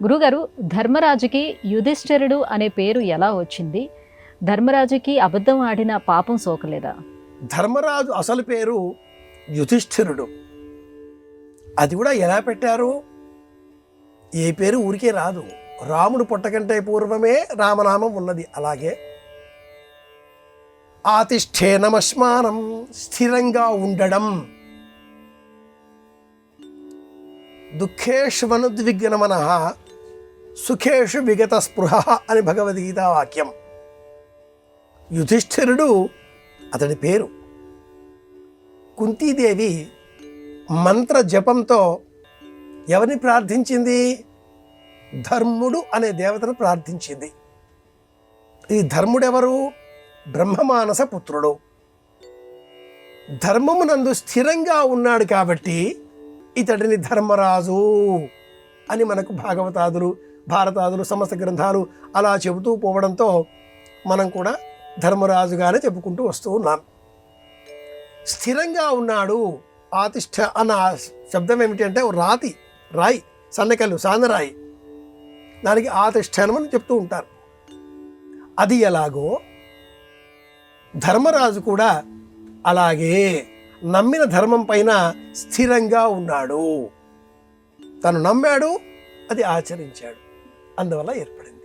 గురుగారు, ధర్మరాజుకి యుధిష్ఠిరుడు అనే పేరు ఎలా వచ్చింది? ధర్మరాజుకి అబద్ధం ఆడిన పాపం సోకలేదా? ధర్మరాజు అసలు పేరు యుధిష్ఠిరుడు. అది కూడా ఎలా పెట్టారు? ఏ పేరు ఊరికే రాదు. రాముడు పుట్టకంటే పూర్వమే రామనామం ఉన్నది. అలాగే ఆతిష్ఠేనమశ్మానం, స్థిరంగా ఉండడం, దుఃఖేష్వనుద్విగ్నమనః సుఖేషు విగత స్పృహ అని భగవద్గీత వాక్యం. యుధిష్ఠిరుడు అతడి పేరు. కుంతీదేవి మంత్ర జపంతో ఎవరిని ప్రార్థించింది? ధర్ముడు అనే దేవతను ప్రార్థించింది. ఈ ధర్ముడెవరు? బ్రహ్మమానస పుత్రుడు. ధర్మమునందు స్థిరంగా ఉన్నాడు కాబట్టి ఇతడిని ధర్మరాజు అని మనకు భాగవతాదులు, భారతాదులు, సమస్త గ్రంథాలు అలా చెబుతూ పోవడంతో మనం కూడా ధర్మరాజుగానే చెప్పుకుంటూ వస్తూ ఉన్నాం. స్థిరంగా ఉన్నాడు. ఆతిష్ఠ అన్న శబ్దం ఏమిటి అంటే రాయి, సన్నకల్లు, సాందరాయి, దానికి ఆతిష్ఠానం అని చెప్తూ ఉంటారు. అది ఎలాగో ధర్మరాజు కూడా అలాగే నమ్మిన ధర్మం పైన స్థిరంగా ఉన్నాడు. తను నమ్మాడు, అది ఆచరించాడు, అందువల్ల ఏర్పడింది.